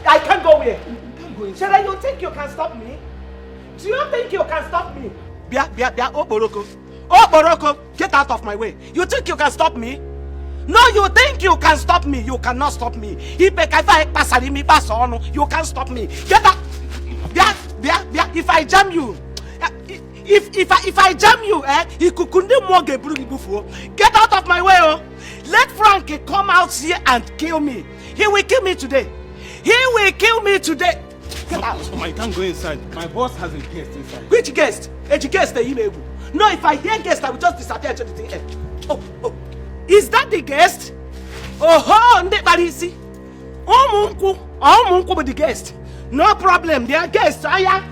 I can't go here. Stella, you think you can stop me? Do you think you can stop me? Bia, oh Boroko. Oh Boroko, get out of my way. You think you can stop me? No, you think you can stop me. You cannot stop me. You can't stop me. Get out. Bia, if I jam you, if I jam you, get out of my way, oh. Let Frankie come out here and kill me. He will kill me today. He will kill me today. Get out. I can't go inside. My boss has a guest inside. Which guest? A guest the email. No, if I hear guest, I will just disappear to the thing. Oh. Is that the guest? Oh, Ndebarisi. Oh, Munku with the guest. No problem. They are guests. Yeah.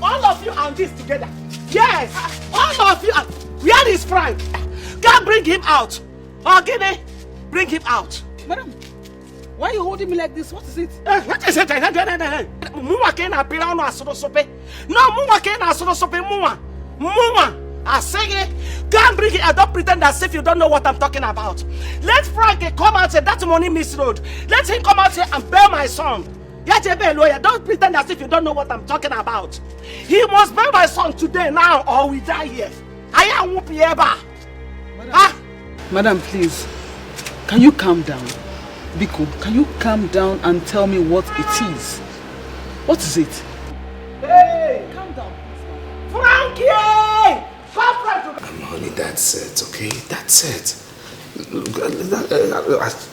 All of you are this together. Yes. All of you are. Where is Frank? Can't bring him out. Okay, bring him out. Madam, why are you holding me like this? What is it? What is it? No, I say it. Can't bring it. I don't pretend as if you don't know what I'm talking about. Let Frank come out and that money misroad. Let him come out here and bail my son. Lawyer, don't pretend as if you don't know what I'm talking about. He must bail my son today now or we die here. I am Wupieba. Madam, please. Can you calm down? Biko, can you calm down and tell me what it is? What is it? Hey! Calm down, please. Frankie! Honey, that's it, okay? That's it.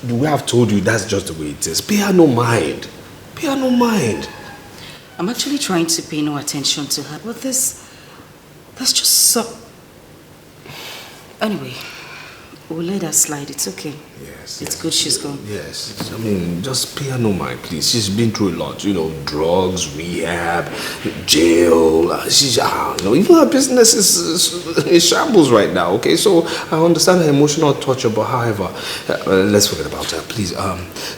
The way I've told you, that's just the way it is. Pay her no mind. Pay her no mind. I'm actually trying to pay no attention to her, but that's just so... Anyway, we'll let her slide. It's okay. Yes. It's good she's gone. Yes. I mean, just pay her no mind, please. She's been through a lot. You know, drugs, rehab, jail. Even her business is in shambles right now, okay? So I understand her emotional torture, but however, let's forget about her, please.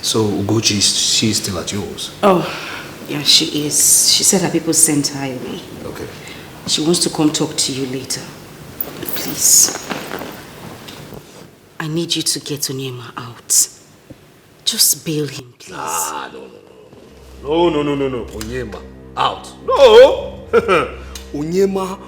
So Ugochi, she's still at yours? Oh, yeah, she is. She said her people sent her away. Okay. She wants to come talk to you later. Please. I need you to get Onyema out. Just bail him, please. No. Onyema, out. No! Onyema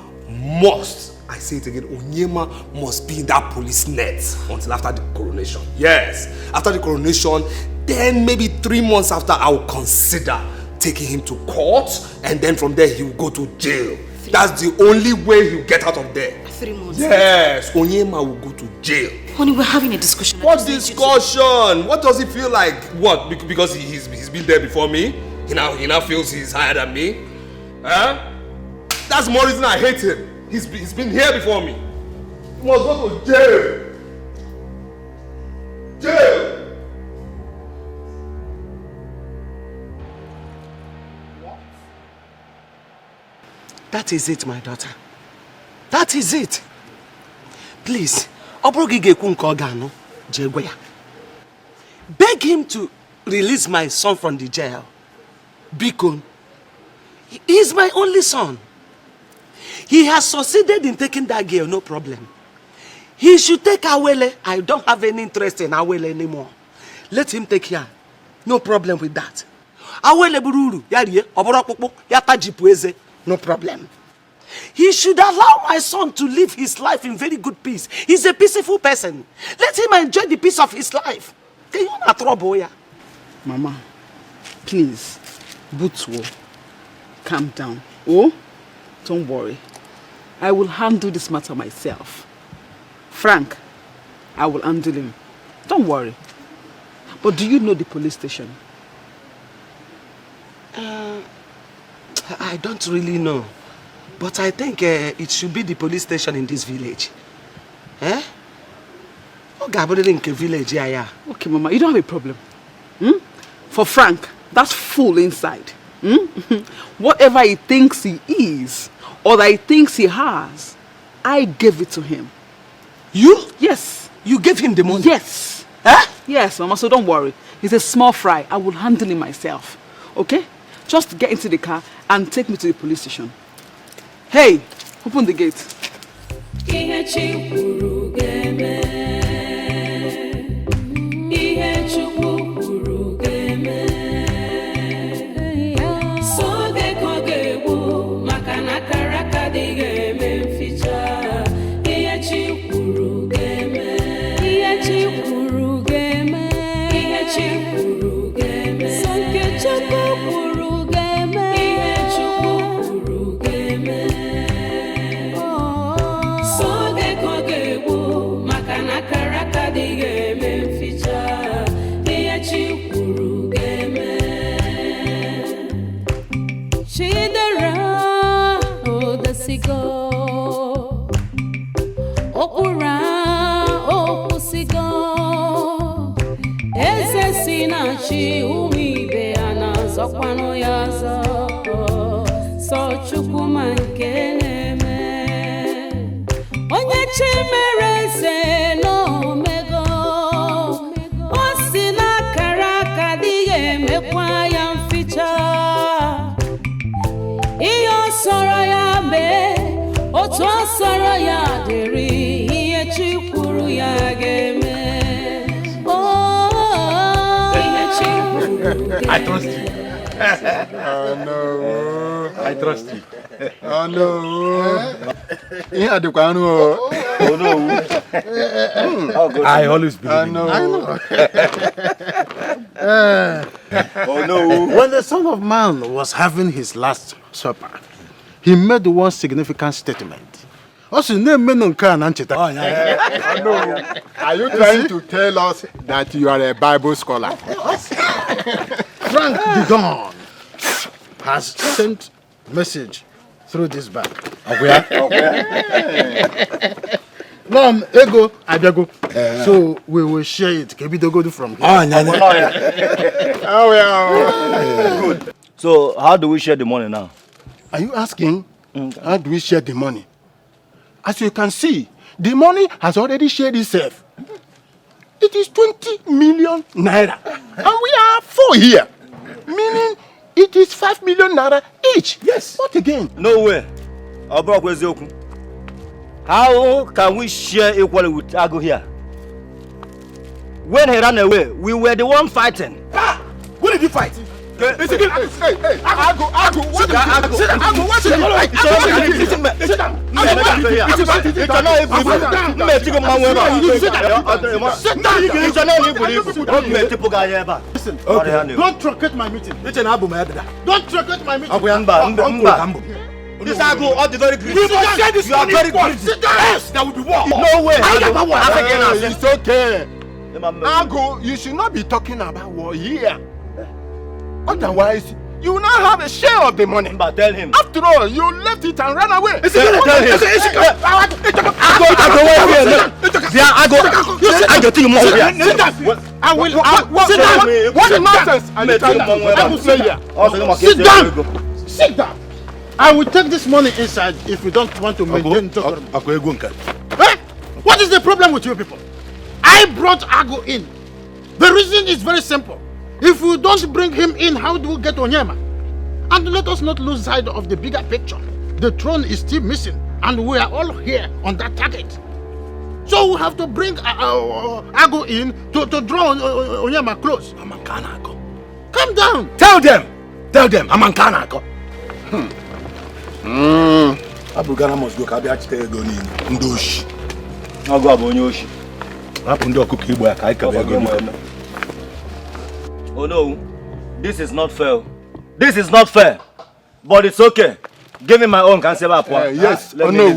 must, I say it again, Onyema must be in that police net until after the coronation. Yes, after the coronation, then maybe 3 months after, I will consider taking him to court, and then from there he will go to jail. That's the only way he'll get out of there. 3 months? Yes, Onyema will go to jail. Honey, we're having a discussion. What discussion? What does he feel like? What? Because he's been there before me? He now feels he's higher than me? Huh? That's more reason I hate him. He's been here before me. He must go to jail. Jail! That is it, my daughter. That is it. Please, beg him to release my son from the jail. Biko, he is my only son. He has succeeded in taking that girl, no problem. He should take Awele. I don't have any interest in Awele anymore. Let him take her. No problem with that. Awele bururu, yariye, oborokpokpo, yatajipueze. No problem. He should allow my son to live his life in very good peace. He's a peaceful person. Let him enjoy the peace of his life. Mama, please, Butwo, calm down. Oh, don't worry. I will handle this matter myself. Frank, I will handle him. Don't worry. But do you know the police station? I don't really know. But I think it should be the police station in this village. Eh? Village, yeah. Okay, Mama, you don't have a problem. For Frank, that fool inside. Whatever he thinks he is, or that he thinks he has, I gave it to him. You? Yes. You gave him the money? Yes. Huh? Yes, Mama, so don't worry. He's a small fry. I will handle him myself. Okay? Just get into the car and take me to the police station. Hey, open the gate. Ihe okura okusigo eze sinachi umibe anazokwano yazo so chukuma nkeneme onye chimereze no mego osina karaka diye mekwa ya mficha iyo soro ya be otu soro ya diri ihe chikwuru ya geme I trust you. Oh no. I trust you. Oh no. Oh no. I always believe in you. I know. Oh no. When the Son of Man was having his last supper, he made one significant statement. Also, name men on can and Oh yeah. Oh no. Are you trying to tell us that you are a Bible scholar? Frank the Gun has sent message through this bag. Mom, ego, abiago. So we will share it. Kebi dogo from here. Oh yeah. Good. So how do we share the money now? Are you asking how do we share the money? As you can see, the money has already shared itself. It is 20 million naira. And we are 4 here. Meaning it is 5 million naira each. Yes. What again? No way. How can we share equally with Ago here? When he ran away, we were the one fighting. Ah! What did you fight? Hey, Ago, what did you fight? Sit down. Listen, don't truncate my meeting. Don't truncate my meeting. This Ago ought to be very greedy. You are very greedy. Sit down. Yes, there will be war. No way. It's okay. Ago, you should not be talking about war here. Otherwise, you will not have a share of the money. But tell him. After all, you left it and ran away. Tell him. What nonsense are you trying to say? Sit down. Sit down. I will take this money inside if you don't want to maintain talk. What is the problem with you people? I brought Ago in. The reason is very simple. If we don't bring him in, how do we get Onyema? And let us not lose sight of the bigger picture. The throne is still missing, and we are all here on that target. So we have to bring Ago in to draw Onyema close. Calm down. Tell them, Amankana. Abugana must go. Kabi achite ego ni ndoshi. Ago abonyoshi. Hapo ndio kukibu ya kaika ego ni. Oh no, this is not fair. This is not fair. But it's okay. Give me my own cancel. Yes, oh no,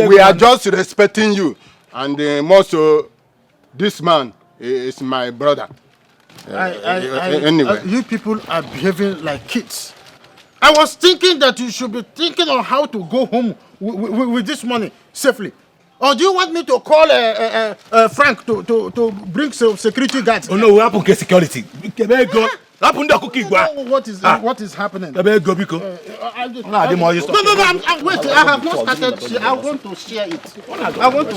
we are just respecting you. And more so, this man is my brother. Anyway. You people are behaving like kids. I was thinking that you should be thinking on how to go home with this money safely. Or do you want me to call Frank to bring some security guards? Oh no, we have to get security. What is happening? No, wait, I have not started. I want to share it. I want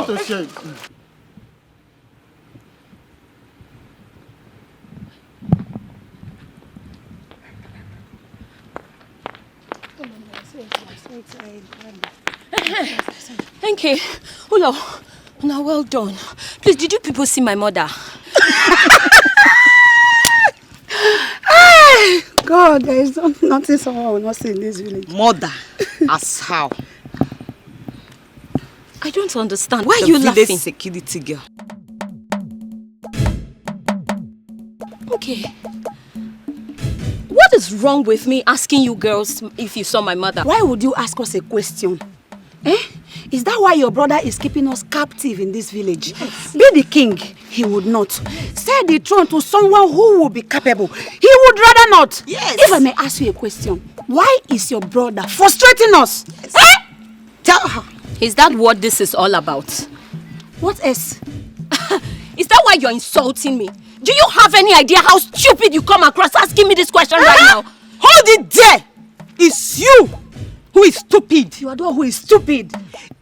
to share it. Thank you. Ulo, now well done. Please, did you people see my mother? God, there is nothing someone will not see in this village. Mother, as how? I don't understand. Why are you laughing? Security girl. Okay. What is wrong with me asking you girls if you saw my mother? Why would you ask us a question? Is that why your brother is keeping us captive in this village? Yes. Be the king, he would not. Sell the throne to someone who will be capable. He would rather not. Yes. If I may ask you a question, why is your brother frustrating us? Yes. Tell her. Is that what this is all about? What else? Is that why you're insulting me? Do you have any idea how stupid you come across asking me this question right now? Hold it there! It's you who is stupid. You are the one who is stupid.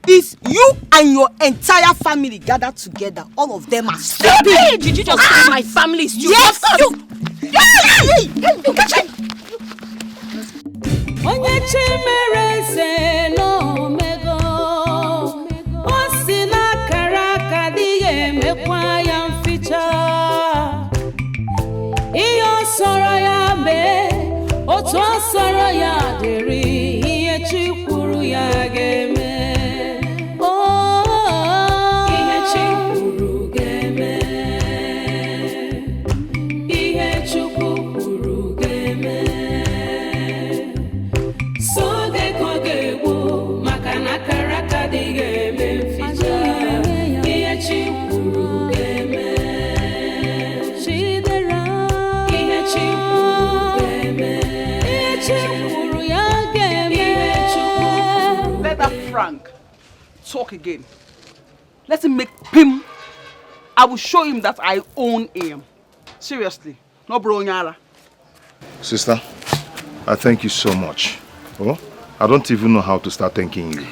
It's you and your entire family gathered together. All of them are stupid. Did you just say my family is stupid? Yes, you. Onye chimere se no mego Osina karaka diye mekwa ya mficha Iyo soro ya be Oto soro ya deri Iye chikuru ya geme Iye chikuru geme Iye chikuru geme Let that Frank talk again. Let him make him. I will show him that I own him. Seriously. No bro nyara. Sister, I thank you so much. Oh, I don't even know how to start thanking you.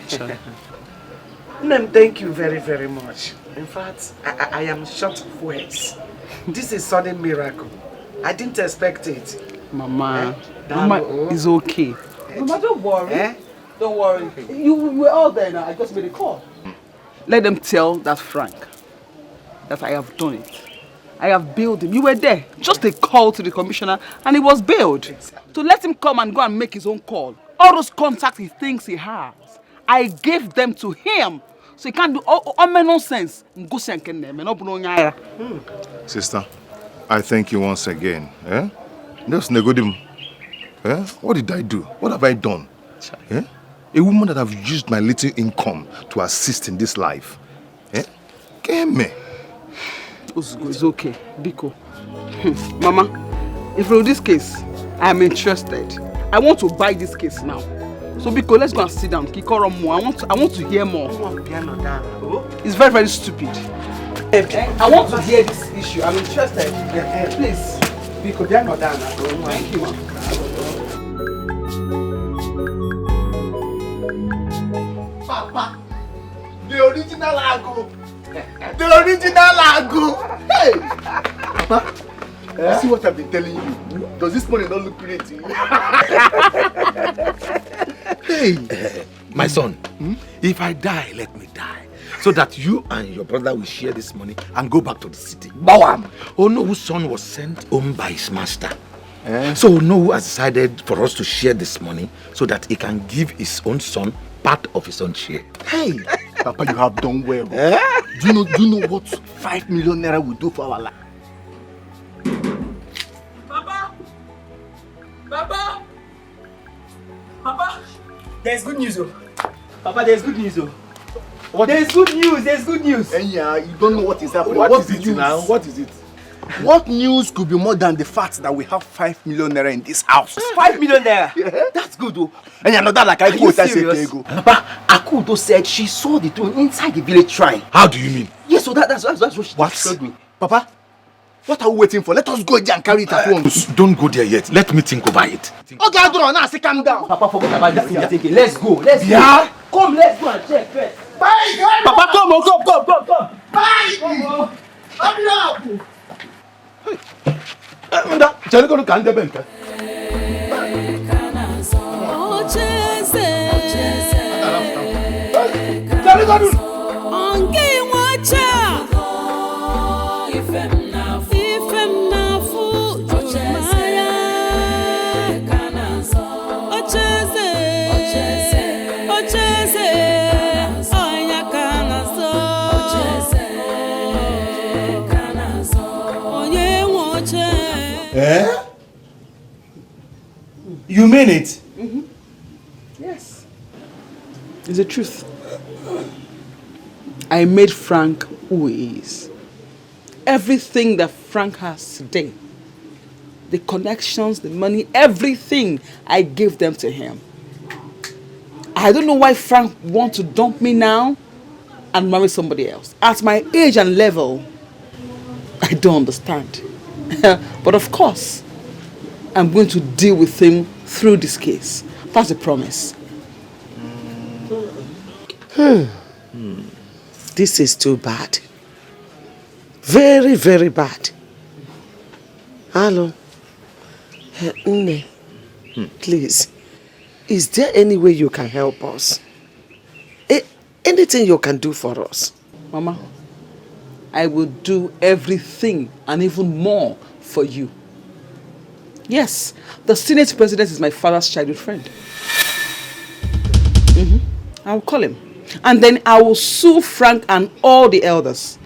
Nem, thank you very, very much. In fact, I am short of words. This is sudden miracle. I didn't expect it. Mama, Mama is okay. Mama, don't worry. Don't worry. You were all there now. I just made a call. Let them tell that Frank that I have done it. I have bailed him. You were there. Just a call to the commissioner and he was bailed. To let him come and go and make his own call. All those contacts he thinks he has, I gave them to him. So he can't do all nonsense. Sister, I thank you once again. Just negotiate. What did I do? What have I done? A woman that have used my little income to assist in this life. Me. It's okay, Biko. Mama, if for this case, I am interested. I want to buy this case now. So Biko, let's go and sit down. Kikoro more. I want to hear more. It's very, very stupid. I want to hear this issue. I'm interested. Please. Biko, they are not done. Thank you, ma'am. Papa, the original Agu. The original Agu. Hey! Papa, see what I've been telling you? Does this money not look great to you? Hey, my son, if I die, let me die. So that you and your brother will share this money and go back to the city. Bawam! Oh no, whose son was sent home by his master. So no, who has decided for us to share this money so that he can give his own son part of his own share. Hey, Papa, you have done well. Do you know what 5 million naira will do for our life? Papa, there's good news, oh. Papa, there's good news, oh. There's good news. And yeah, you don't know what is happening. What is it now? What is it? What news could be more than the fact that we have 5 million naira in this house? 5 million naira? Yeah. That's good, oh. And you're not that like I quote I said. Papa, Akudo said she saw the throne inside the village shrine. How do you mean? Yes, so that's what she told me. Papa, what are we waiting for? Let us go there and carry it at once. Don't go there yet. Let me think over it. Okay, I don't know. Calm down. Papa, forget about this thing you're thinking. Let's go. Yeah? Come, let's go and check first. Bye, Papa, come. Bye. Hurry up. You mean it? Mm-hmm. Yes. It's the truth. I made Frank who he is. Everything that Frank has today, the connections, the money, everything, I gave them to him. I don't know why Frank wants to dump me now and marry somebody else. At my age and level, I don't understand. But of course, I'm going to deal with him through this case. That's a promise. This is too bad. Very, very bad. Hello. Nne, please, is there any way you can help us? Anything you can do for us? Mama, I will do everything and even more for you. Yes, the Senate President is my father's childhood friend. I will call him. And then I will sue Frank and all the elders.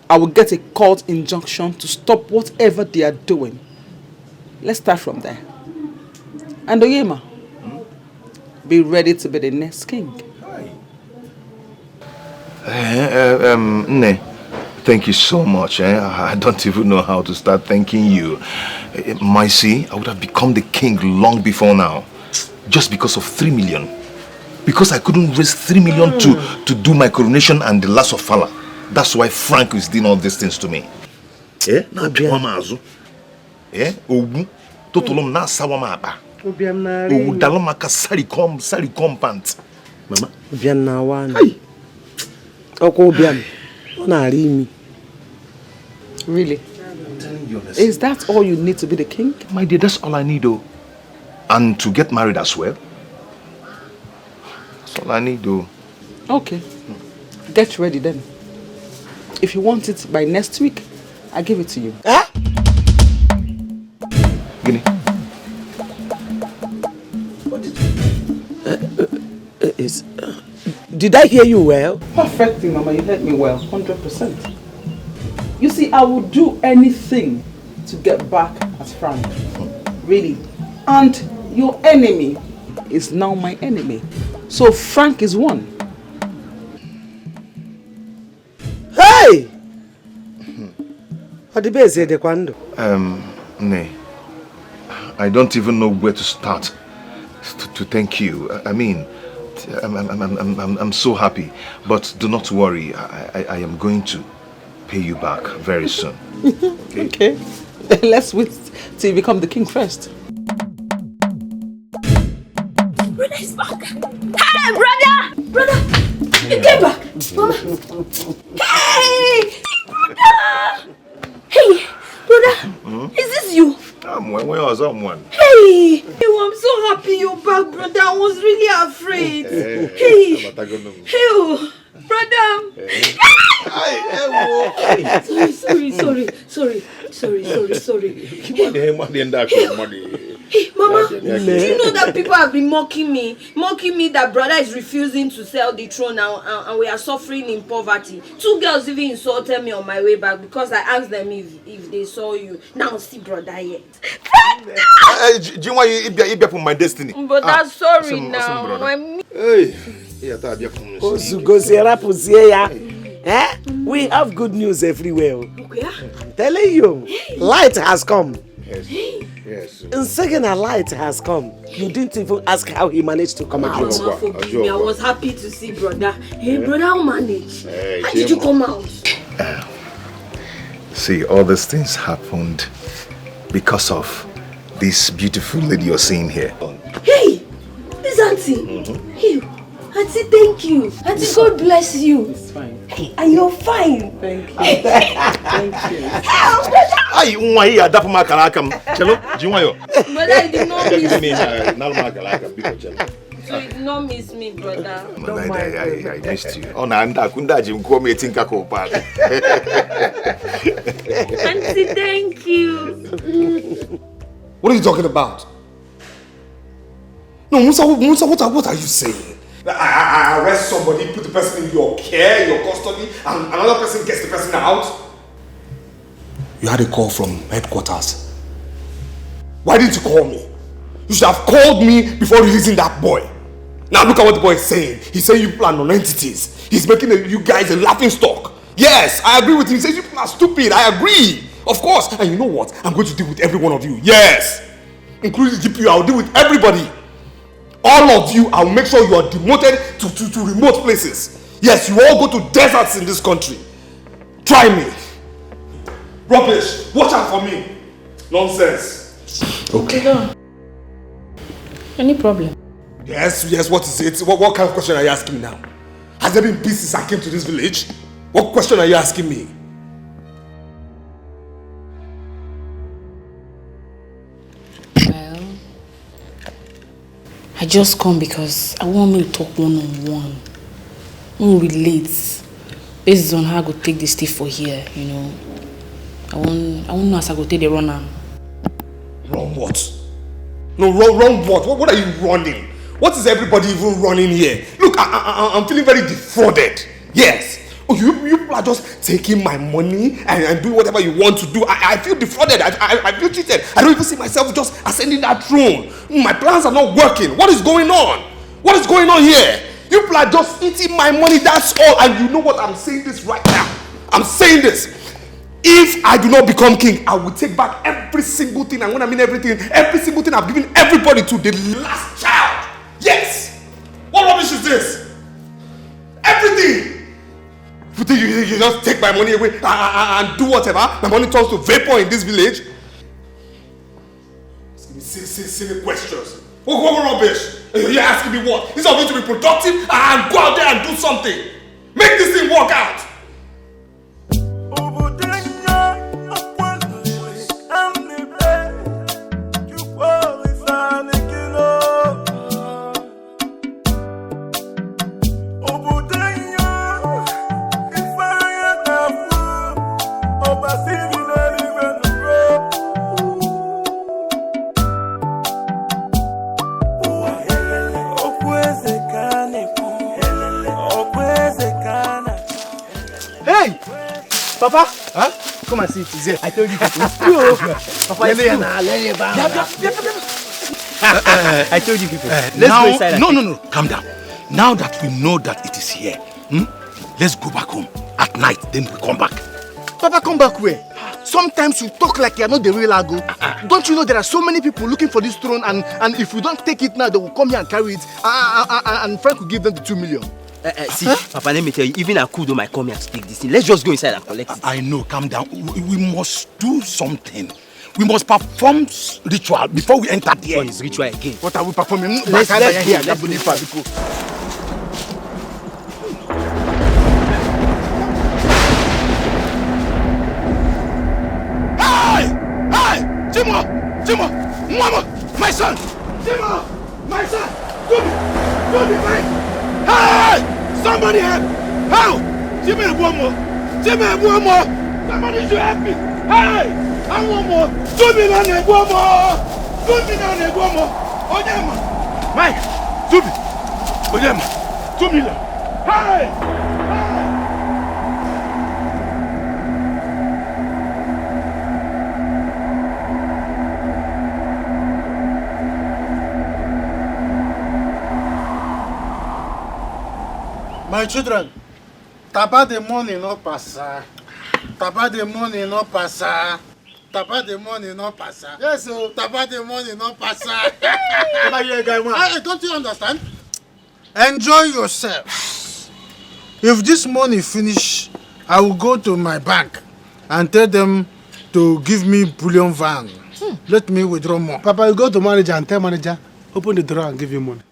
I will get a court injunction to stop whatever they are doing. Let's start from there. And Oyema, be ready to be the next king. Nne, thank you so much. I don't even know how to start thanking you. I would have become the king long before now. Just because of 3 million. Because I couldn't raise 3 million to do my coronation and the last of Fala. That's why Frank is doing all these things to me. Totolom na sawama aba. Obiam na ri. Udaloma ka saricom pant. Mama, obiam na wan. Oko obiam. Na ri mi. Really? I'm telling you honestly. Is that all you need to be the king? My dear, that's all I need though. And to get married as well. That's all I need though. Okay. Get ready then. If you want it by next week, I give it to you. Huh? Guinea. What did I hear you well? Perfectly, Mama. You heard me well. 100%. You see, I will do anything to get back at Frank. Really. And your enemy is now my enemy. So Frank is one. Hey! What the say de quando? Nay. I don't even know where to start to thank you. I mean, I'm so happy. But do not worry. I am going to pay you back very soon. Okay. Let's wait till you become the king first. Brother is back. Hey, brother! Brother! You came back. Mama. Hey! Brother! Hey, brother! Is this you? Where was someone? Hey! I'm so happy you're back, brother. I was really afraid. Hey! Hey, brother! Sorry. Hey, Mama, do you know that people have been mocking me that brother is refusing to sell the throne now and we are suffering in poverty. 2 girls even insulted me on my way back because I asked them if they saw you. Now see brother yet. Do you want to be my destiny? But that's sorry now. We have good news everywhere. I'm telling you, light has come. Yes. And second, a light has come. You didn't even ask how he managed to come out. Forgive me. I was happy to see brother. Hey, brother, how manage? How did you come out? See, all these things happened because of this beautiful lady you're seeing here. Hey, this auntie. Hey, auntie, thank you. Auntie, God bless you. It's fine. Hey, and you're fine. Thank you. Thank you. Ay, ya dapo makalakam. Chelo, jiwayo. Brother, you did not miss me. So you did not miss me, brother. I missed you. Oh, na kunda jim ko me tinka ko pa. Auntie, thank you. What are you talking about? No, Musa, what are you saying? I arrest somebody, put the person in your care, your custody, and another person gets the person out? You had a call from headquarters. Why didn't you call me? You should have called me before releasing that boy. Now look at what the boy is saying. He's saying you people are non-entities. He's making you guys a laughing stock. Yes, I agree with him. He says you people are stupid. I agree. Of course. And you know what? I'm going to deal with every one of you. Yes. Including the GPU. I'll deal with everybody. All of you, I'll make sure you are demoted to remote places. Yes, you all go to deserts in this country. Try me. Rubbish. Watch out for me. Nonsense. Okay. Any problem? Yes, what is it? What kind of question are you asking me now? Has there been peace since I came to this village? What question are you asking me? Well, I just come because I want me to talk one-on-one. We relate based on how I go take this thing for here, you know. I want know as I go take the runner. Run what? No, run what? What are you running? What is everybody even running here? Look, I'm feeling very defrauded. Yes. Oh, you people are just taking my money and doing whatever you want to do. I feel defrauded. I feel cheated. I don't even see myself just ascending that throne. My plans are not working. What is going on? What is going on here? You people are just eating my money, that's all. And you know what? I'm saying this right now. I'm saying this. If I do not become king, I will take back every single thing. And when I mean everything, every single thing I've given everybody to the last child. Yes! What rubbish is this? Everything! You think you just take my money away and do whatever? My money turns to vapor in this village? Asking me silly questions. What rubbish? You're asking me what? Instead of me to be productive and go out there and do something. Make this thing work out. Papa, huh? Come and see it. Is it? I told you. People. Papa, I told you people. Let's go inside. No. Calm down. Now that we know that it is here, let's go back home at night. Then we come back. Papa, come back where? Sometimes you talk like you're not the real Ago. Don't you know there are so many people looking for this throne, and if we don't take it now, they will come here and carry it, and Frank will give them the 2 million. See, Papa, let me tell you, even Akudo might come here to take this thing. Let's just go inside and collect it. I know, calm down. We must do something. We must perform ritual before we enter there. What is ritual again? What are we performing? Let's go. Hey! Timo! Mama! My son! Timo! My son! Do me, man! Hey! Somebody help! How? Give me one more! Somebody should help me! Hey! And one more! Do me one more! Onyema! Mike! Do me! Onyema! 2 million! Hey! My children, tapa the money no passa. Tapa the money no passa. Tapa the money no passa. Yes, so tapa the money no passa. Don't you understand? Enjoy yourself. If this money finish, I will go to my bank and tell them to give me bullion van. Let me withdraw more. Papa, you go to manager and tell manager, open the drawer and give you money.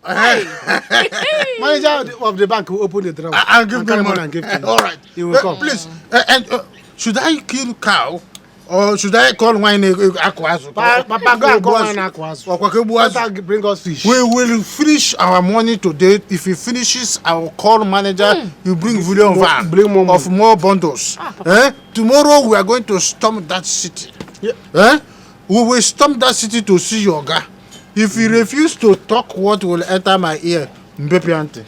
Manager of the bank will open the drawer. I'll give them money and give to you. All right. He will come. Please, should I kill cow or should I call wine aquazo? Papa, go and call wine aquazo. Bring us fish. We will finish our money today. If he finishes, I will call manager. You bring volume van bring more of more bundles. Tomorrow we are going to storm that city. Yeah. We will storm that city to see your guy. If he refuses to talk, what will enter my ear? Mbepiante.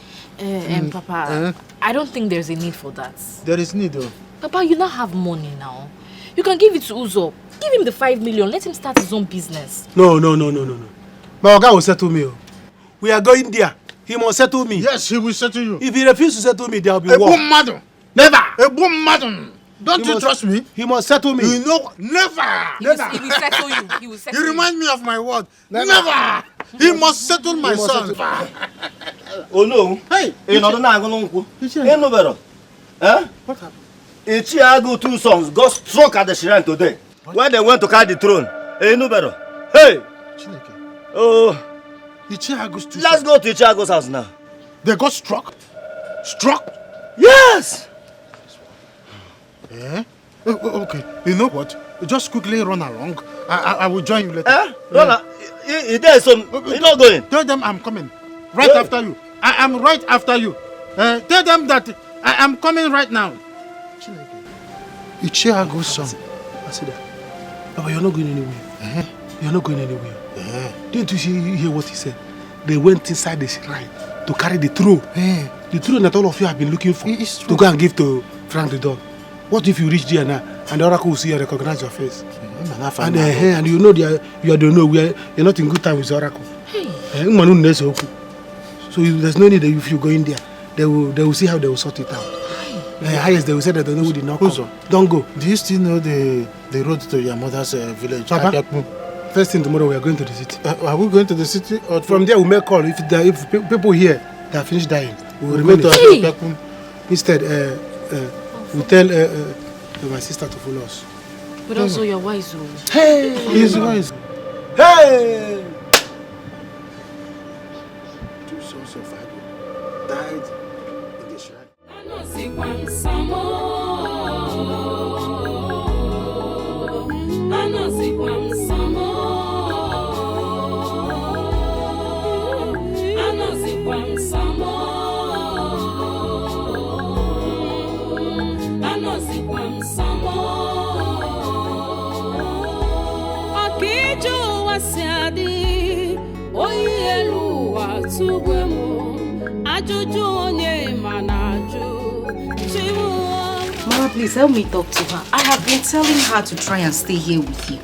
Papa, I don't think there's a need for that. There is need though. Papa, you now have money now. You can give it to Uzo. Give him the 5 million. Let him start his own business. No. My guy will settle me. We are going there. He must settle me. Yes, he will settle you. If he refuses to settle me, there will be war. Madam. Never. Don't you trust me? He must settle me. You know, never. He will settle you. You remind me of my word. Never. He must settle my son. Oh no. Hey, you know not going to ain't no better. Eh? What happened? Ichi Agu two sons got struck at the shrine today. When they went to carry the throne. Ain't no better. Hey! Oh. Let's go to Ichi Agu's house now. They got struck? Struck? Yes! Eh? Okay, you know what? Just quickly run along. I will join you later. Eh? Run there's some. You're not going. Tell them I'm coming. Right after you. I am right after you. Tell them that I am coming right now. Ichi Agu's son. I see that. But you're not going anywhere. You're not going anywhere. Didn't you hear what he said? They went inside the shrine to carry the throne. The throne that all of you have been looking for to go and give to Frank the dog. What if you reach there now and the oracle will see and recognize your face? And you know you are the no, you're not in good time with the oracle. So there's no need that if you go in there, they will see how they will sort it out. Highest they will say that they know who did not come. Don't go. Do you still know the road to your mother's village? Papa, first thing tomorrow we are going to the city. Are we going to the city? Or from there we may call if people here that are finished dying. We will remain to instead we tell my sister to follow us. But also you're wise. Hey! He's wise. Hey! Two sons of Agu died in the shrine. Mama, please help me talk to her. I have been telling her to try and stay here with you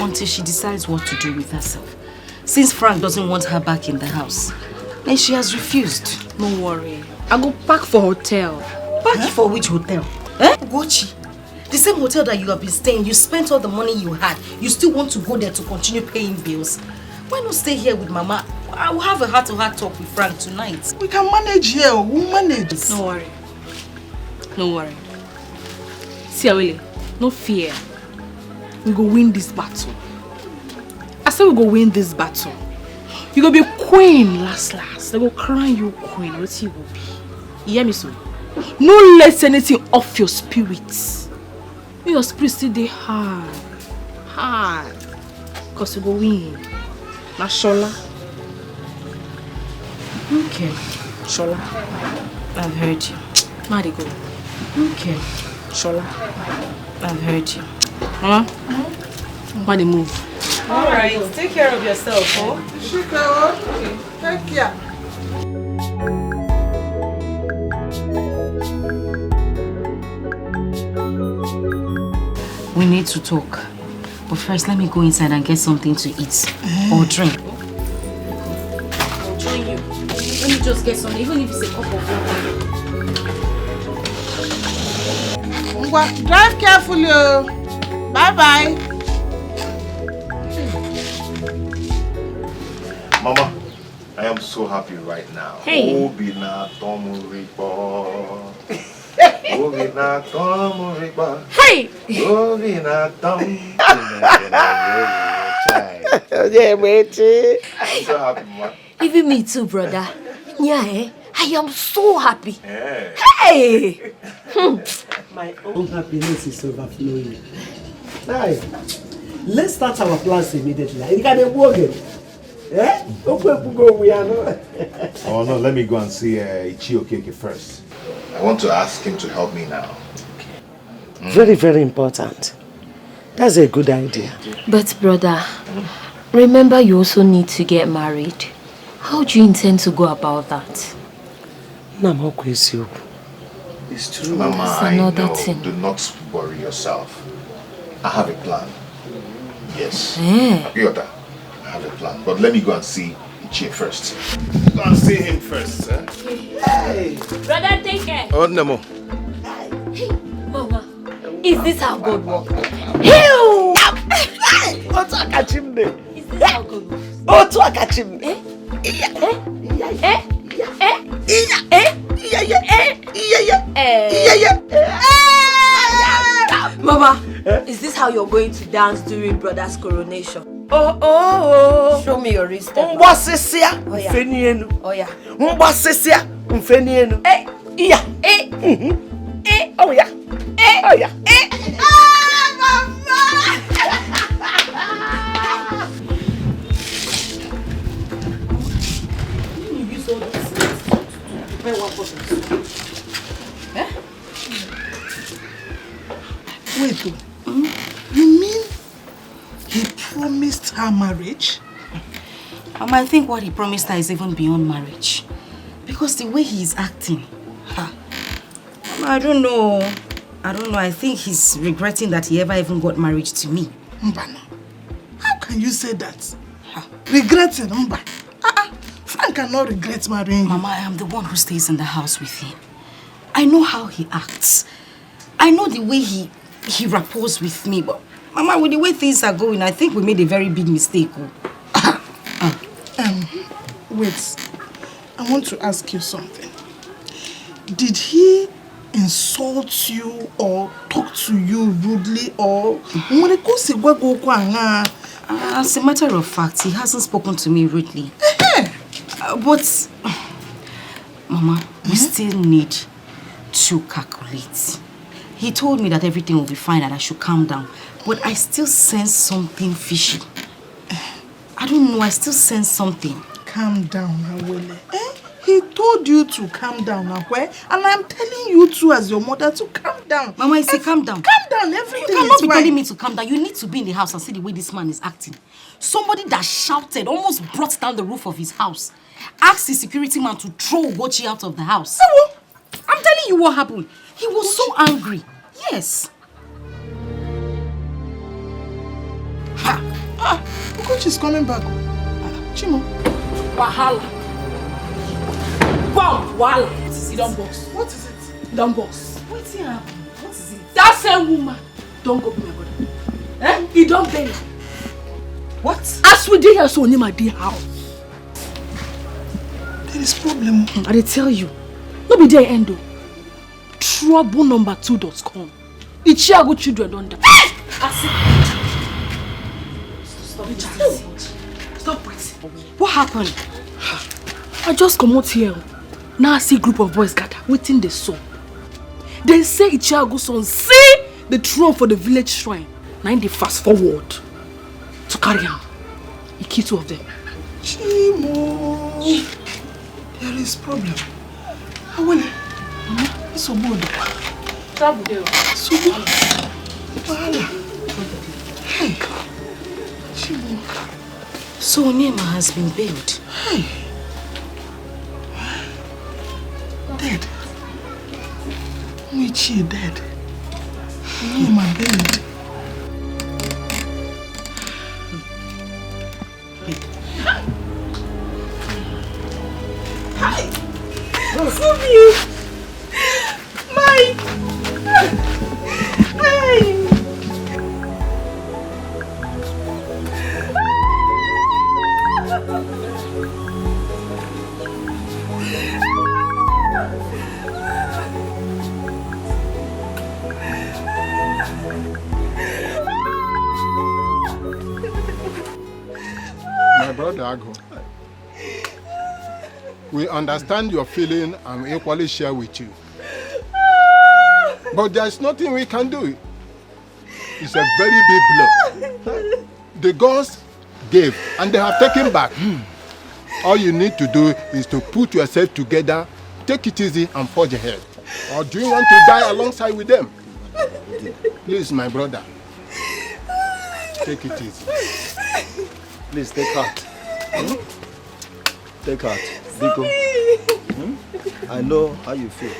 until she decides what to do with herself. Since Frank doesn't want her back in the house, and she has refused. Don't worry. I'll go pack for hotel. Pack for which hotel? Eh? Gochi. The same hotel that you have been staying, you spent all the money you had. You still want to go there to continue paying bills. Why not stay here with Mama? I will have a heart-to-heart talk with Frank tonight. We can manage here. We'll manage. Don't worry. Don't worry. See, Awele, no fear. We go win this battle. I said we go win this battle. You go be queen last. They go crown you queen. What you will be? You hear me, so? No let anything off your spirits. Your spirit still dey hard. Cause you go win. Na Shola. Okay. Shola. I've heard you. Madi go. Okay. Shola. I've heard you. Mama? Madi move. Alright, take care of yourself, huh? Okay. Take care. We need to talk. But first, let me go inside and get something to eat or drink. I'll join you. Let me just get something, even if it's a cup of water. Drive carefully. Bye-bye. Mama, I am so happy right now. Hey. Hey! I'm so happy, Mama. Even me too, brother. Yeah, I am so happy. Yeah. Hey! My own happiness is overflowing. Now, let's start our plans immediately. You can work it. Eh? Oh no, let me go and see Ichi Okeke first. I want to ask him to help me now. Very, very important. That's a good idea. But brother, remember you also need to get married. How do you intend to go about that? It's true. Mama, That's I another know. thing. Do not worry yourself. I have a plan. Yes. Yota, I have a plan. But let me go and see Ichi first. Go and see him first. Eh? Hey! Brother, take care. Oh, no. Hey, Mama, is this how God works? Is this how God works? Oh, to a catch him. Mama, is this how you're going to dance during brother's coronation? Oh. Show me your wrist. Mbasisia. Oh yeah. Mbasisia. Mfenienu. Yeah. Oh yeah. Oh yeah. Wait, you mean he promised her marriage? I think what he promised her is even beyond marriage. Because the way he is acting, I don't know. I think he's regretting that he ever even got married to me. Mbana, how can you say that? Regretting, Mba. Frank cannot regret marrying you. Mama, I am the one who stays in the house with him. I know how he acts. I know the way he rapports with me. But, Mama, with the way things are going, I think we made a very big mistake. Wait. I want to ask you something. Did he insult you or talk to you rudely or... As a matter of fact, he hasn't spoken to me rudely. But, Mama, we still need to calculate. He told me that everything will be fine and I should calm down. But I still sense something fishy. I don't know, I still sense something. Calm down, Awele. He told you to calm down, Awele. And I'm telling you too as your mother to calm down. Mama, I say calm down. Calm down, everything is fine. You cannot be telling me to calm down. You need to be in the house and see the way this man is acting. Somebody that shouted, almost brought down the roof of his house. Asked the security man to throw Ugochi out of the house. I'm telling you what happened. He was so angry. Yes. Ugochi's coming back. Chimo. Wahala. Wow, wahala. You don't boss. What is it? Don't boss. What's happening? What is it? That same woman don't go be my brother. He don't beg. What? As we did here, so near my dear house. There is problem. I did tell you. No be there end though. Trouble number 2.com. It's here good children don't die. Stop breathing. What happened? I just come out here. Now I see a group of boys gather waiting the soul. They say Ichiago's son see the throne for the village shrine. Now they fast forward to carry him. He killed 2 of them. Chimo. There is problem. Awele. It's so good. Trouble there. So good. Hey. Chimo. So Onyema has been bailed. Hey. Dead. Michi dead. Onyema bailed. Hi. Subi. My. Hi. My brother Ago, we understand your feeling and we equally share with you. But there's nothing we can do. It's a very big blow. The gods gave and they have taken back. All you need to do is to put yourself together, take it easy and forge ahead. Or do you want to die alongside with them? Please, my brother, take it easy. Please take heart. Take heart. Biko. I know how you feel.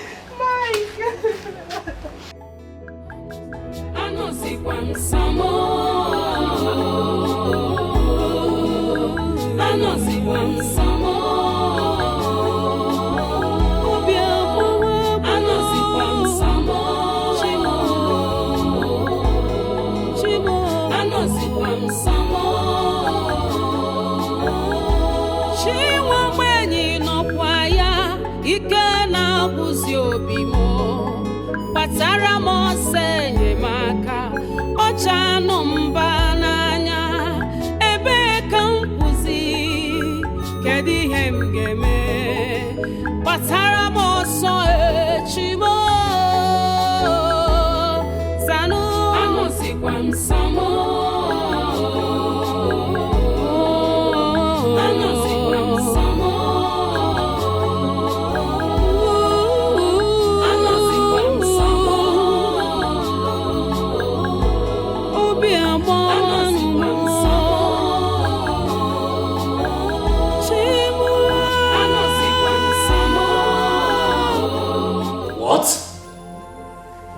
kpatara m ọsọ enyemaka ọcha nọ mba n'anya ebe ka m kwụzi kedu ihe m ga-eme kpatara m ọsọ echimo zanụ anọzikwa m samo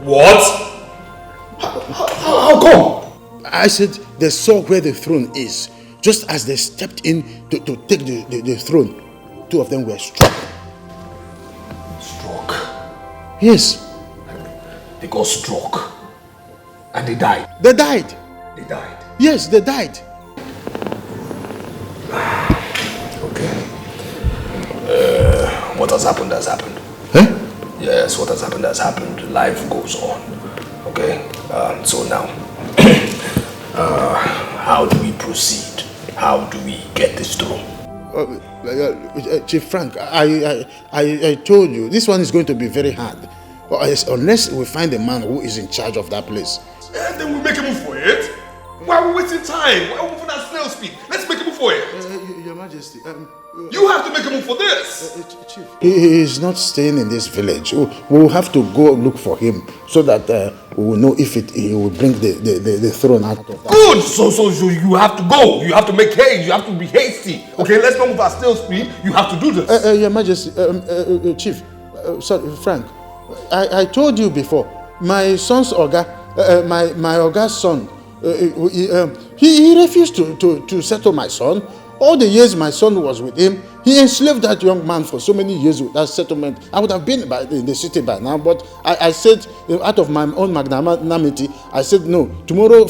What? How come? I said they saw where the throne is. Just as they stepped in to take the throne, two of them were struck. Struck? Yes. They got struck. And they died? They died. They died? Yes, they died. Okay. What has happened has happened. Huh? Yes, what has happened has happened. Life goes on. Okay? So now, how do we proceed? How do we get this through? Chief Frank, I told you, this one is going to be very hard. Unless we find a man who is in charge of that place. And then we make a move for it. Why are we wasting time? Why are we moving at snail speed? Let's make a move for it. Your Majesty, you have to make a move for this. Chief. He is not staying in this village. We will have to go look for him so that we will know if he will bring the throne out of that. Good. So you have to go. You have to make haste. You have to be hasty. Okay, let's not move at snail speed. You have to do this. Your Majesty, Chief, sorry, Frank. I told you before. My son's Oga, my Oga's son. He refused to settle my son. All the years my son was with him, he enslaved that young man for so many years with that settlement. I would have been in the city by now, but I said, out of my own magnanimity, I said, no, tomorrow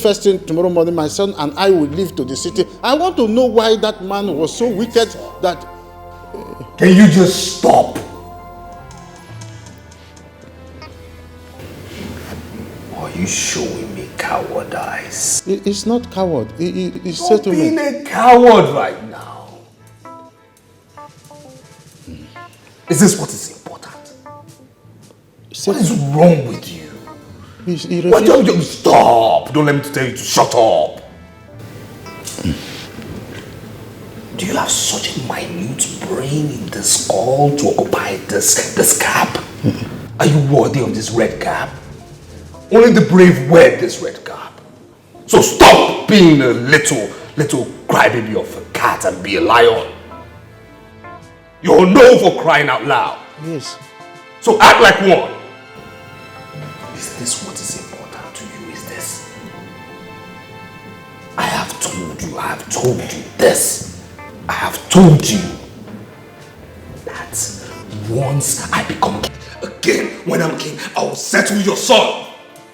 morning, my son and I will leave to the city. I want to know why that man was so wicked that... Can you just stop? Are you showing me cowardice? It's not coward. It's Stop settlement. being a coward right now. Is this what is important? What is wrong with you? Why don't you stop? Don't let me tell you to shut up. Do you have such a minute brain in the skull to occupy this cap? Are you worthy of this red cap? Only the brave wear this red cap. So stop being a little crybaby of a cat and be a lion. You're known for crying out loud. Yes. So act like one. Is this what is important to you? Is this? I have told you this. I have told you that once I become king, again, when I'm king, I will settle your son.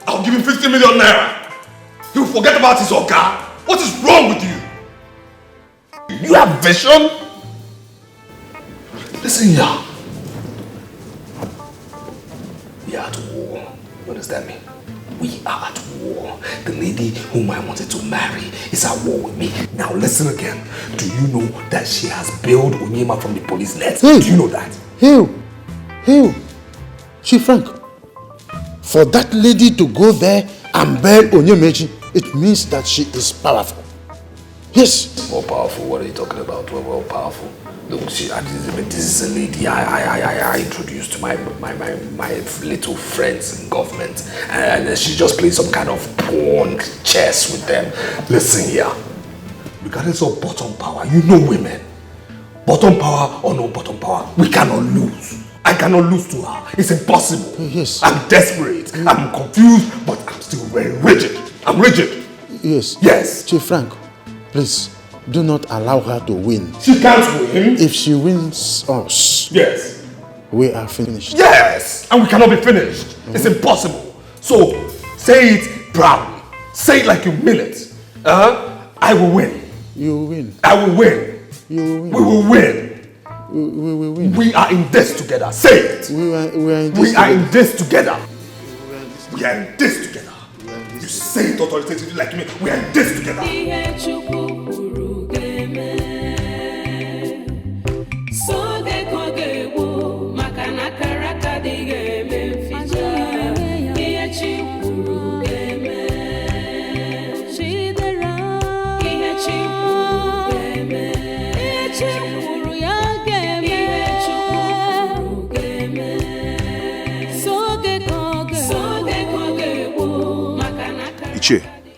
I'll give him 50 million naira. He will forget about his Oga. What is wrong with you? You have vision? Listen here. We are at war. You understand me? We are at war. The lady whom I wanted to marry is at war with me. Now listen again. Do you know that she has bailed Onyema from the police net? Hey. Do you know that? Who? Chief Frank. For that lady to go there and bail Onyemeji, it means that she is powerful. Yes. More powerful? What are you talking about? Well, powerful. Look, this is a lady I introduced to my little friends in government, and she just plays some kind of pawn chess with them. Listen here, regardless of bottom power, you know women. Bottom power or no bottom power, we cannot lose. I cannot lose to her. It's impossible. Yes. I'm desperate. I'm confused, but I'm still very rigid. I'm rigid. Yes. Yes. Chief Frank, please. Do not allow her to win. She can't win. If she wins us, yes, we are finished. Yes, and we cannot be finished. It's impossible. So say it proudly. Say it like you mean it. I will win. You will win. I will win. You will win. We will win. We will win. We are in this together. Say it. We are in this we are in this together. We are in this together. You say it authoritatively like me. We are in this together.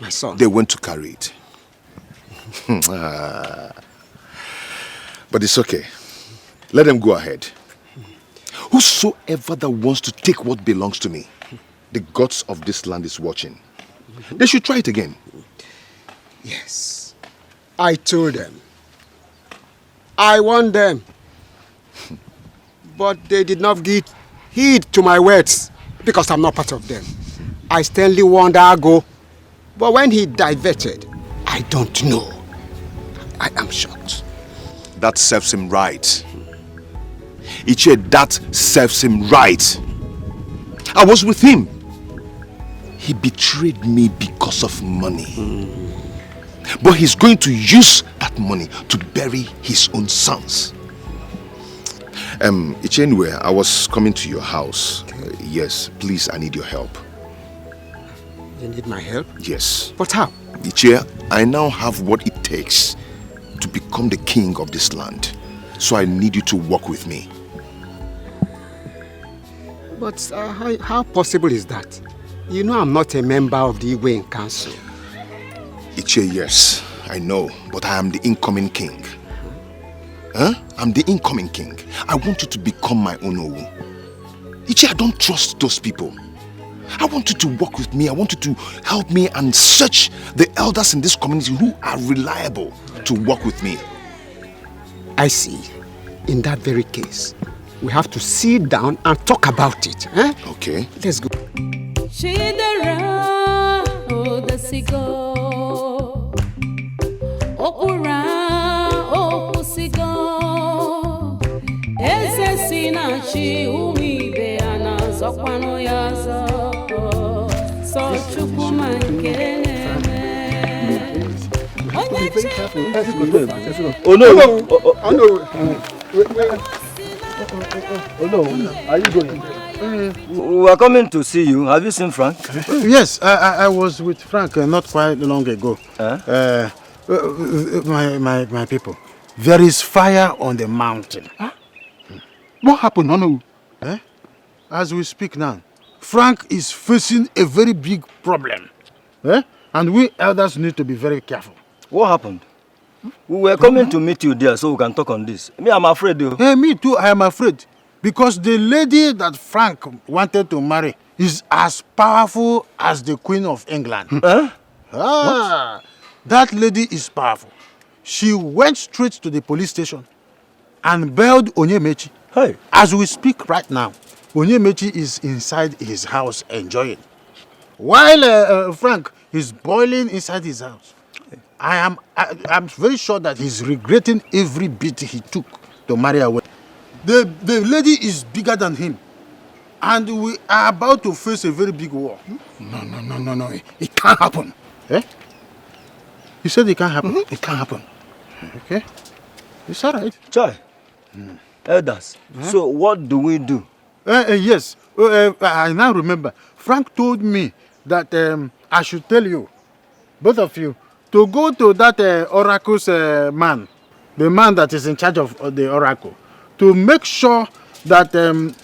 My son. They went to carry it. But it's okay. Let them go ahead. Whosoever that wants to take what belongs to me, the gods of this land is watching. They should try it again. Yes. I told them. I warned them. But they did not give heed to my words because I'm not part of them. I sternly warned Ago. But when he diverted, I don't know. I am shocked. That serves him right. Ichie, that serves him right. I was with him. He betrayed me because of money. But he's going to use that money to bury his own sons. Ichie, anyway, I was coming to your house. Yes, please, I need your help. You need my help? Yes. But how? Ichie, I now have what it takes to become the king of this land. So I need you to work with me. But how possible is that? You know I'm not a member of the Igwe Council. Ichie, yes, I know, but I am the incoming king. Huh? I'm the incoming king. I want you to become my own Owu. Ichie, I don't trust those people. I want you to work with me. I want you to help me and search the elders in this community who are reliable to work with me. I see. In that very case, we have to sit down and talk about it. Eh? Okay. Let's go. Oh no! Oh no! Oh no! Are you going? We are coming to see you. Have you seen Frank? Yes, I was with Frank not quite long ago. My people, there is fire on the mountain. Huh? What happened, Nonu? As we speak now, Frank is facing a very big problem. And we elders need to be very careful. What happened? We were coming to meet you there so we can talk on this. Me, I'm afraid though. Me too, I am afraid. Because the lady that Frank wanted to marry is as powerful as the Queen of England. That lady is powerful. She went straight to the police station and bailed Onyemechi. Hey. As we speak right now, Onyemechi is inside his house enjoying. While Frank is boiling inside his house. I'm very sure that he's regretting every bit he took to marry away. The lady is bigger than him. And we are about to face a very big war. No. It can't happen. You said it can't happen? It can't happen. Okay. It's all right. Chai. Elders. So what do we do? Yes. I now remember. Frank told me that I should tell you, both of you, to go to that oracle's man, the man that is in charge of the oracle, to make sure that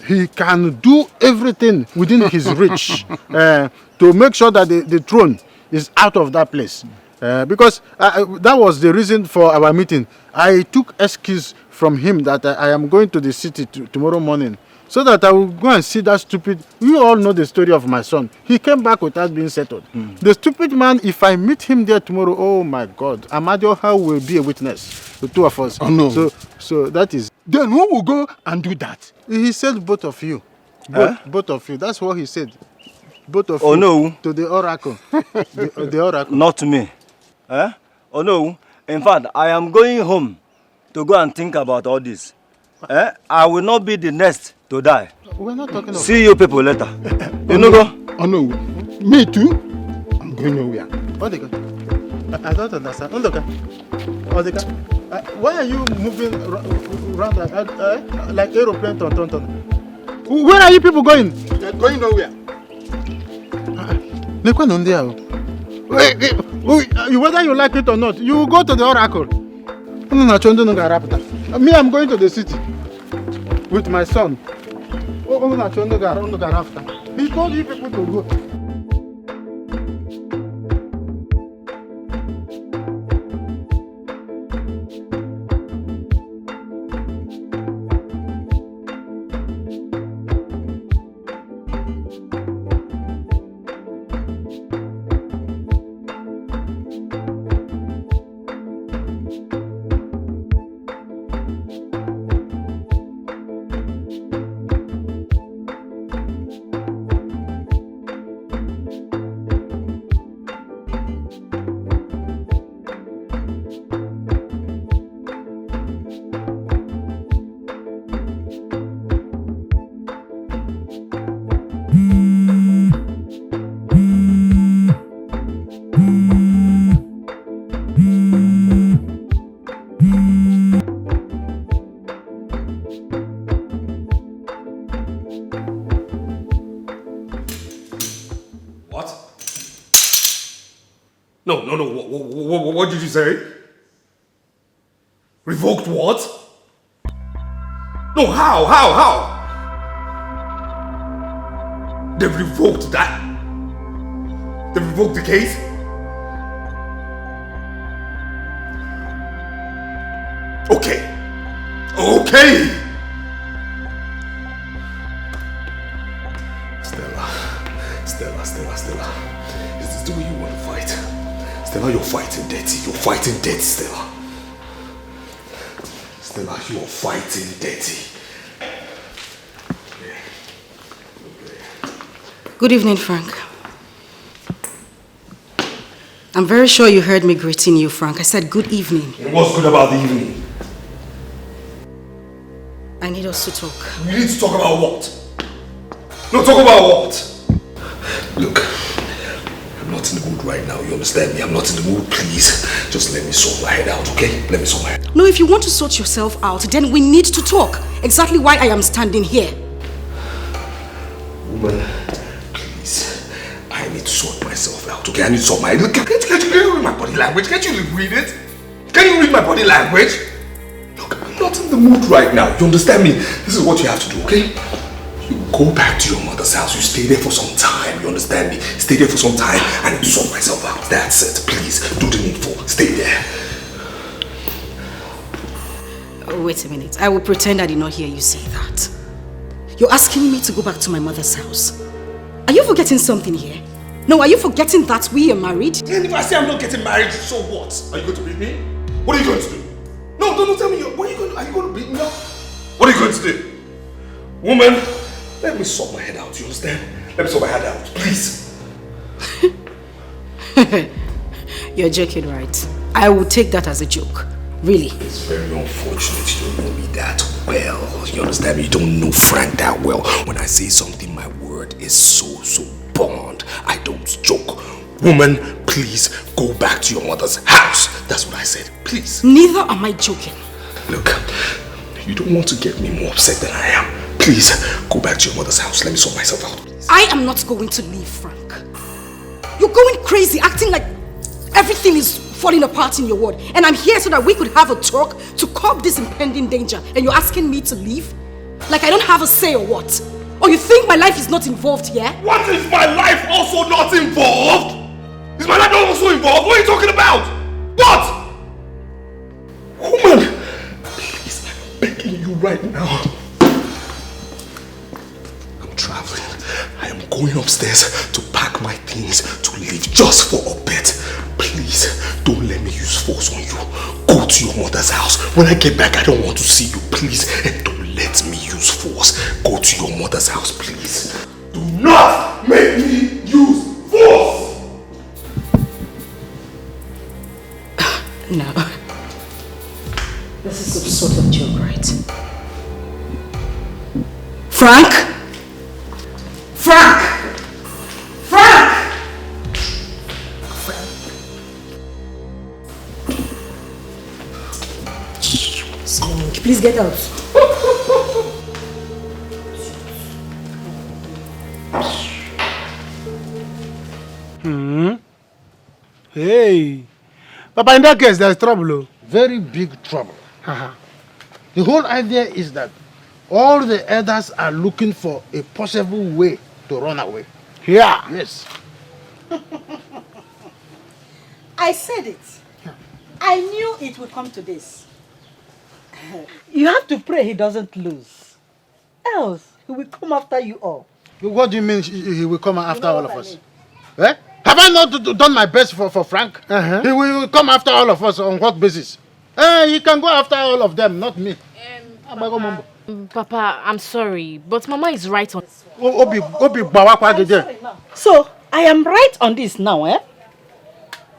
he can do everything within his reach to make sure that the throne is out of that place. Because that was the reason for our meeting. I took excuse from him that I am going to the city tomorrow morning so that I will go and see that stupid... You all know the story of my son. He came back without being settled. The stupid man, if I meet him there tomorrow, oh my God, Amadioha will be a witness, the two of us. Oh no. So that is... Then who will go and do that? He said both of you. Both of you. That's what he said. Both of you. Oh no. To the oracle. the oracle. Not me. Oh no. In fact, I am going home to go and think about all this. I will not be the next to die. We're not talking about... See you people later. You know go? Oh no, me too? I'm going nowhere. Odika, I don't understand. Odika, why are you moving around like aeroplane? Where are you people going? They're going nowhere. Whether you like it or not, you will go to the oracle. Me, I'm going to the city with my son. He told you people to go. No. What did you say? Revoked what? No, how? They revoked that? They revoked the case? Okay. Stella. Is this the way you want to fight? Stella, you're fighting dirty. Stella. Stella, you are fighting dirty. Okay. Good evening, Frank. I'm very sure you heard me greeting you, Frank. I said good evening. And what's good about the evening? I need us to talk. We need to talk about what? No, talk about what? Look, I'm not in the mood right now, you understand me? I'm not in the mood, please. Just let me sort my head out, okay? Let me sort my head out. No, if you want to sort yourself out, then we need to talk. Exactly why I am standing here. Woman, please. I need to sort myself out, okay? I need to sort my head. Look, can't you read my body language? Can't you read it? Can you read my body language? Look, I'm not in the mood right now, you understand me? This is what you have to do, okay? You go back to your mother's house. You stay there for some time. You understand me? Stay there for some time. I need to sort myself out. That's it. Please, do the needful. Stay there. Oh, wait a minute. I will pretend I did not hear you say that. You're asking me to go back to my mother's house. Are you forgetting something here? No, are you forgetting that we are married? And if I say I'm not getting married, so what? Are you going to beat me? What are you going to do? No, don't tell me. What are you going to do? Are you going to beat me up? What are you going to do? Woman, let me sort my head out, you understand? Let me sort my head out, please. You're joking, right? I will take that as a joke. Really. It's very unfortunate you don't know me that well. You understand me? You don't know Frank that well. When I say something, my word is so bond. I don't joke. Woman, please go back to your mother's house. That's what I said. Please. Neither am I joking. Look, you don't want to get me more upset than I am. Please, go back to your mother's house. Let me sort myself out. I am not going to leave, Frank. You're going crazy, acting like everything is falling apart in your world. And I'm here so that we could have a talk to curb this impending danger. And you're asking me to leave? Like I don't have a say or what? Or you think my life is not involved here? What is my life also not involved? Is my life not also involved? What are you talking about? What? Woman, please, I'm begging you right now. Traveling. I am going upstairs to pack my things to leave just for a bit. Please, don't let me use force on you. Go to your mother's house. When I get back, I don't want to see you. Please, and don't let me use force. Go to your mother's house, please. Do not make me use force! No. This is some sort of joke, right? Frank? Frank! Please get out. Hey. Papa, in that case, there's trouble. Very big trouble. The whole idea is that all the elders are looking for a possible way to run away. Yeah. Yes. I said it. I knew it would come to this. You have to pray he doesn't lose. Else, he will come after you all. What do you mean he will come after all of us? Eh? Have I not done my best for Frank? He will come after all of us on what basis? He can go after all of them, not me. Papa, I'm sorry, but Mama is right on this one. So, I am right on this now, eh?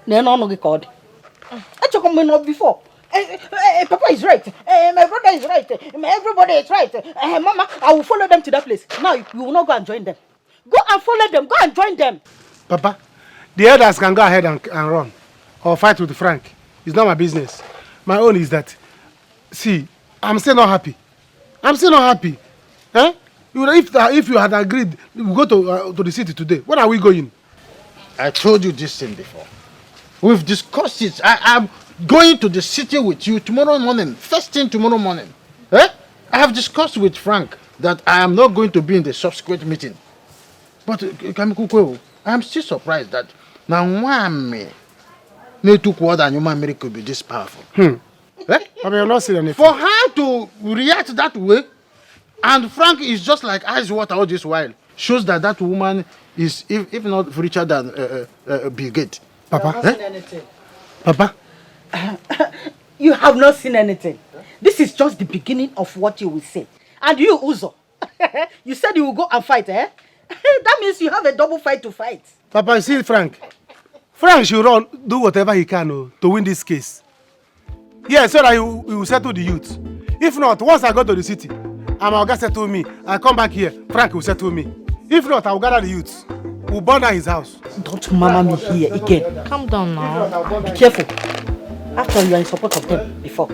No, God. I took him before. Papa is right. My brother is right. Everybody is right. Mama, I will follow them to that place. Now, you will not go and join them. Go and follow them. Go and join them. Papa, the elders can go ahead and run or fight with Frank. It's not my business. My own is that, see, I'm still not happy. I'm still not happy. Eh? If you had agreed, we go to the city today. Where are we going? I told you this thing before. We've discussed it. I am going to the city with you tomorrow morning. First thing tomorrow morning. Eh? I have discussed with Frank that I am not going to be in the subsequent meeting. But I am still surprised that now why took word and human miracle could be this powerful. Eh? I mean, I'm not saying anything. For her to react that way, and Frank is just like ice water all this while, shows that woman is, if not richer than Bill Gates. Papa? Eh? Seen anything. Papa? You have not seen anything. This is just the beginning of what you will say. And you, Uzo, you said you will go and fight, eh? That means you have a double fight to fight. Papa, see Frank. Frank should run, do whatever he can to win this case. Yeah, so that he will settle the youth. If not, once I go to the city, and my guy settle me, I come back here, Frank will settle me. If not, I will gather the youths. We'll burn down his house. Don't mama me here again. Calm down now. Be careful. After you are in support of them before.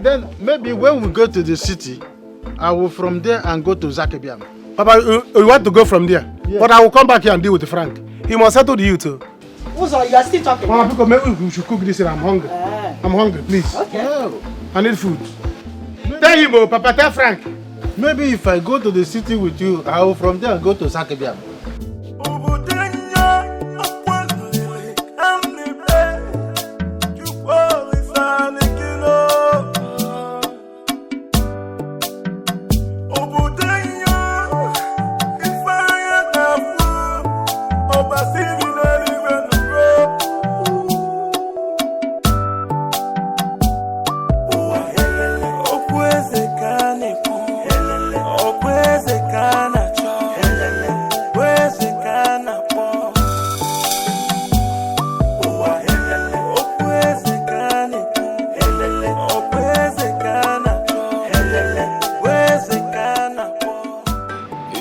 Then maybe when we go to the city, I will from there and go to Zakebiam. Papa, you want to go from there? Yeah. But I will come back here and deal with Frank. He must settle the youth. Uzo, you are still talking. Mama, because maybe we should cook this and I'm hungry. I'm hungry, please. Okay. Oh. I need food. Tell him, Papa, tell Frank. Maybe if I go to the city with you, I will from there go to Zakebiam.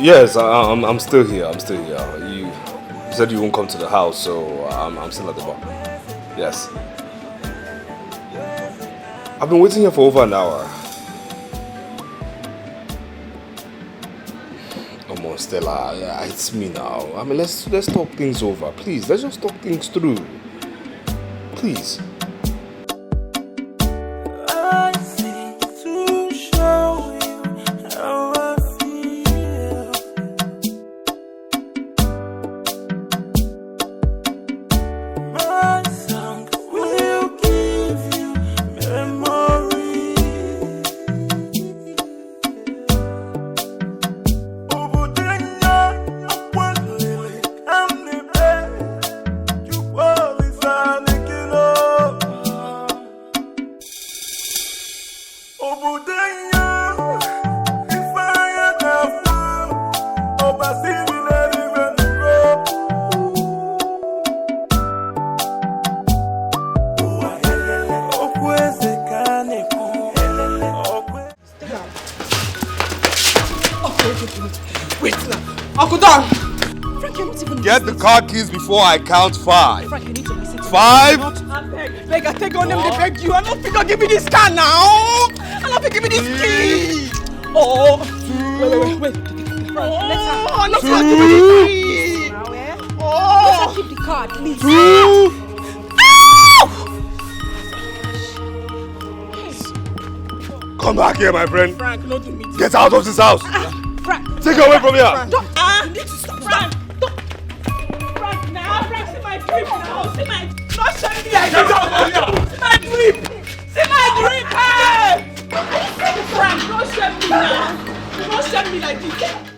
Yes, I'm still here. I'm still here. You said you won't come to the house, so I'm still at the bar. Yes. I've been waiting here for over an hour. Come on, Stella. It's me now. I mean, let's talk things over, please. Let's just talk things through, please. Get the car keys before I count 5. Frank, you need to listen to 5. Beg, I take on them, they beg you. I don't think I'll give me this car now. I don't think give me this key. Oh. Wait. Oh, I'm not going to give me this key. Oh. Let her keep the card, please. Come back here, my friend. Frank, don't do me. Get out of this house. Frank. Take her away from here. Frank, you need to stop. Frank, Frank, now. Frank, see my drip now. See my... Don't show me like this. See my drip. See my drip. Hey! Frank, don't show me now. Don't show me like this.